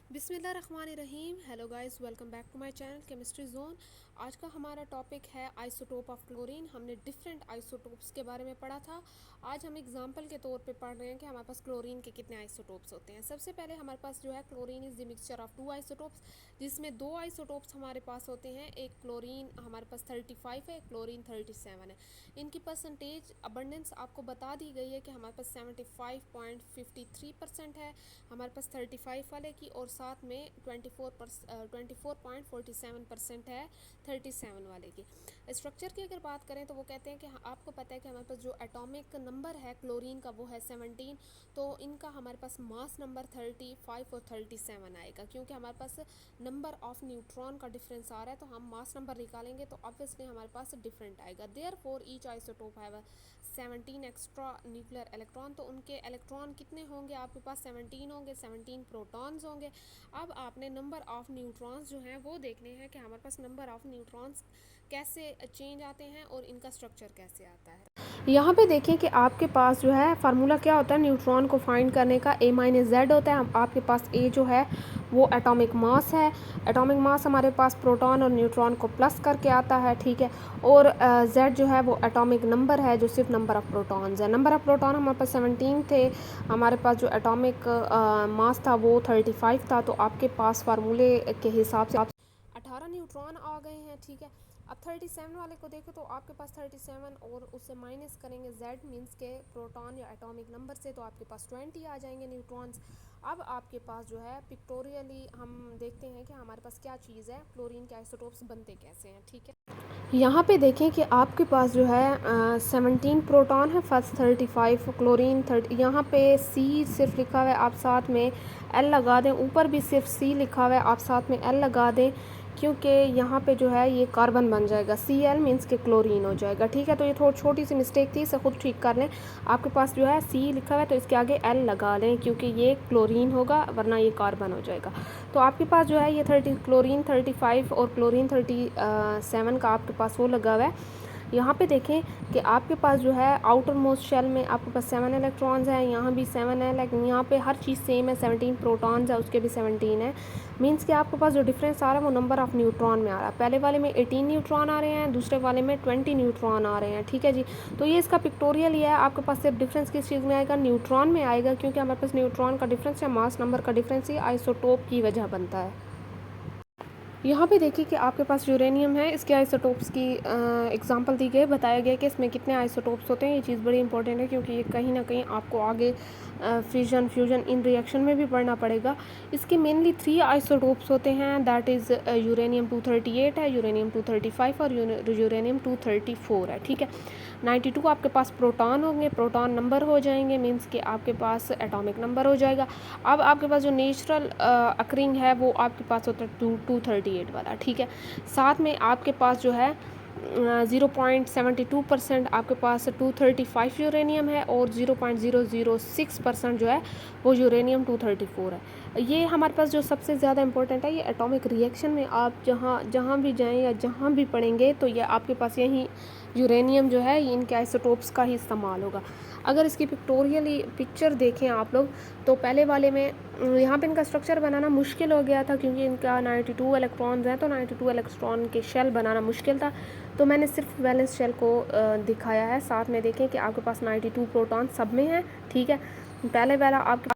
बिस्मिल्लाहिर्रहमानिर्रहीम। Hello guys, welcome back to my channel chemistry zone. आज का हमारा टॉपिक है आइसोटोप ऑफ क्लोरीन। हमने डिफरेंट आइसोटोप्स के बारे में पढ़ा था। आज हम एग्जांपल के तौर पे पढ़ रहे हैं कि हमारे पास क्लोरीन के कितने आइसोटोप्स होते हैं। सबसे पहले हमारे पास जो है chlorine is the mixture of two isotopes, जिसमें दो आइसोटोप्स हमारे पास होते हैं। एक क्लोरीन हमारे पास 35 है, क्लोरीन 37 है। इनकी परसेंटेज अबंडेंस आपको बता दी गई है कि हमारे पास 75.53% है हमारे पास 35 वाले की, और साथ में 24.47% है 37 वाले की। स्ट्रक्चर की अगर बात करें तो वो कहते हैं कि आपको पता है कि हमारे पास जो एटॉमिक नंबर है क्लोरीन का वो है 17, तो इनका हमारे पास मास नंबर 35 और 37 आएगा। क्योंकि हमारे पास नंबर ऑफ न्यूट्रॉन का डिफरेंस आ रहा है तो हम मास नंबर निकालेंगे तो ऑब्वियसली हमारे पास डिफरेंट आएगा। Therefore each isotope have 17 extra nuclear electron, तो उनके इलेक्ट्रॉन कितने होंगे आपके पास? 17 होंगे, 17 प्रोटॉन्स होंगे। अब आपने नंबर ऑफ न्यूट्रॉन्स जो हैं वो देखने हैं कि हमारे पास नंबर ऑफ न्यूट्रॉन्स कैसे चेंज आते हैं और इनका स्ट्रक्चर कैसे आता है। यहाँ पे देखें कि आपके पास जो है फार्मूला क्या होता है न्यूट्रॉन को फाइंड करने का, ए माइनस जेड होता है। आपके पास ए जो है वो एटॉमिक मास है। एटॉमिक मास हमारे पास प्रोटॉन और न्यूट्रॉन को प्लस करके आता है, ठीक है। और जेड जो है वो एटॉमिक नंबर है, जो सिर्फ नंबर ऑफ प्रोटॉन्स है। नंबर ऑफ प्रोटॉन हमारे पास 17 थे। हमारे पास जो एटॉमिक मास था वो 35 था। तो आपके पास फार्मूले के हिसाब से 18 न्यूट्रॉन आ गए हैं, ठीक है। अब 37 वाले को देखो तो आपके पास 37 और उससे माइनस करेंगे z मीन्स के प्रोटॉन या एटॉमिक नंबर से, तो आपके पास 20 आ जाएंगे न्यूट्रॉन्स। अब आपके पास जो है पिक्टोरियली हम देखते हैं कि हमारे पास क्या चीज़ है, क्लोरीन के आइसोटोप्स बनते कैसे हैं, ठीक है। यहाँ पे देखें कि आपके पास जो है 17 प्रोटॉन है, फर्स्ट 35 क्लोरीन 30। यहाँ पे सी सिर्फ लिखा हुआ है, आप साथ में एल लगा दें। ऊपर भी सिर्फ सी लिखा हुआ है, आप साथ में एल लगा दें, क्योंकि यहाँ पे जो है ये कार्बन बन जाएगा। सी एल मीन्स के क्लोरीन हो जाएगा, ठीक है। तो ये थोड़ी छोटी सी मिस्टेक थी, इसे खुद ठीक कर लें। आपके पास जो है सी लिखा हुआ है तो इसके आगे एल लगा लें, क्योंकि ये क्लोरीन होगा वरना ये कार्बन हो जाएगा। तो आपके पास जो है ये 30 क्लोरीन 35 और क्लोरीन 37 का आपके पास वो लगा हुआ है। यहाँ पे देखें कि आपके पास जो है आउटर मोस्ट शेल में आपके पास 7 इलेक्ट्रॉन्स हैं, यहाँ भी 7 है, लेकिन यहाँ पे हर चीज़ सेम है। 17 प्रोटॉन्स है, उसके भी 17 है। मीन्स कि आपके पास जो डिफरेंस आ रहा है वो नंबर ऑफ न्यूट्रॉन में आ रहा है। पहले वाले में 18 न्यूट्रॉन आ रहे हैं, दूसरे वाले में 20 न्यूट्रॉन आ रहे हैं, ठीक है जी। तो ये इसका पिक्टोरियल ही है। आपके पास सिर्फ डिफरेंस किस चीज़ में आएगा? न्यूट्रॉन में आएगा, क्योंकि हमारे पास न्यूट्रॉन का डिफरेंस या मास नंबर का डिफरेंस ही आइसोटोप की वजह बनता है। यहाँ पे देखिए कि आपके पास यूरेनियम है, इसके आइसोटोप्स की एग्जांपल दी गई, बताया गया कि इसमें कितने आइसोटोप्स होते हैं। ये चीज़ बड़ी इंपॉर्टेंट है, क्योंकि ये कहीं ना कहीं आपको आगे फिजन फ्यूजन इन रिएक्शन में भी पढ़ना पड़ेगा। इसके मेनली 3 आइसोटोप्स होते हैं, दैट इज़ यूरेनियम 238 है, यूरेनियम 235 और यूरेनियम 234 है, ठीक है। 92 आपके पास प्रोटॉन होंगे, प्रोटॉन नंबर हो जाएंगे, मीन्स कि आपके पास एटॉमिक नंबर हो जाएगा। अब आपके पास जो नेचुरल अकरिंग है वो आपके पास होता है 238 वाला, ठीक है। साथ में आपके पास जो है 0.72% आपके पास 235 यूरेनियम है, और 0.006% जो है वो यूरेनियम 234 है। ये हमारे पास जो सबसे ज़्यादा इंपॉर्टेंट है, ये एटॉमिक रिएक्शन में आप जहाँ जहाँ भी जाएं या जहाँ भी पढ़ेंगे तो ये आपके पास यही यूरेनियम जो है इनके आइसोटोप्स का ही इस्तेमाल होगा। अगर इसकी पिक्टोरियल पिक्चर देखें आप लोग तो पहले वाले में यहाँ पे इनका स्ट्रक्चर बनाना मुश्किल हो गया था, क्योंकि इनका 92 इलेक्ट्रॉन्स हैं, तो 92 इलेक्ट्रॉन के शेल बनाना मुश्किल था। तो मैंने सिर्फ वैलेंस शेल को दिखाया है। साथ में देखें कि आपके पास 92 प्रोटॉन सब में है, ठीक है। पहले वाला आपके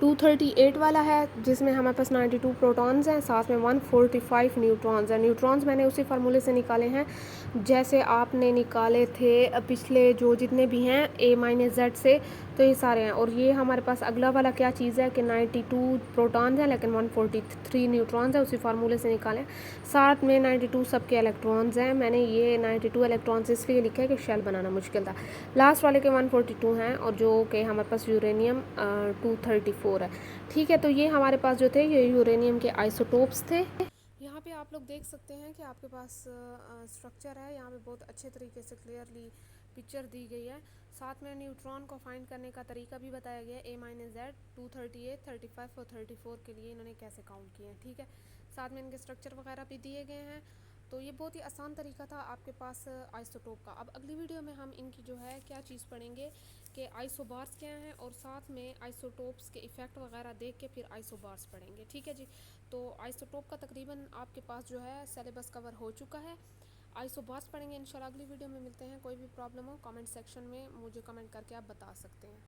238 वाला है, जिसमें हमारे पास 92 प्रोटॉन्स हैं, साथ में 145 न्यूट्रॉन्स हैं। न्यूट्रॉन्स मैंने उसी फार्मूले से निकाले हैं जैसे आपने निकाले थे पिछले जो जितने भी हैं ए माइनस जेड से, तो ये सारे हैं। और ये हमारे पास अगला वाला क्या चीज़ है कि 92 प्रोटॉन्स हैं लेकिन 143 न्यूट्रॉन्स हैं, उसी फार्मूले से निकालें। साथ में 92 सबके इलेक्ट्रॉन्स हैं। मैंने ये 92 इलेक्ट्रॉन्स इसलिए लिखा है कि शेल बनाना मुश्किल था। लास्ट वाले के 142 हैं, और जो कि हमारे पास यूरेनियम 234 है, ठीक है। तो ये हमारे पास जो थे ये यूरेनियम के आइसोटोप्स थे। यहाँ पे आप लोग देख सकते हैं कि आपके पास स्ट्रक्चर है, यहाँ पे बहुत अच्छे तरीके से क्लियरली पिक्चर दी गई है। साथ में न्यूट्रॉन को फाइंड करने का तरीका भी बताया गया है, ए माइनस जेड 238 35 और 34 के लिए इन्होंने कैसे काउंट किए हैं, ठीक है। साथ में इनके स्ट्रक्चर वगैरह भी दिए गए हैं। तो ये बहुत ही आसान तरीका था आपके पास आइसोटोप का। अब अगली वीडियो में हम इनकी जो है क्या चीज़ पढ़ेंगे कि आइसोबार्स क्या हैं, और साथ में आइसोटोप्स के इफ़ेक्ट वगैरह देख के फिर आइसोबार्स पढ़ेंगे। ठीक है जी। तो आइसोटोप का तकरीबन आपके पास जो है सिलेबस कवर हो चुका है। आइसोबार्स पढ़ेंगे इंशाल्लाह अगली वीडियो में। मिलते हैं। कोई भी प्रॉब्लम हो कमेंट सेक्शन में मुझे कमेंट करके आप बता सकते हैं।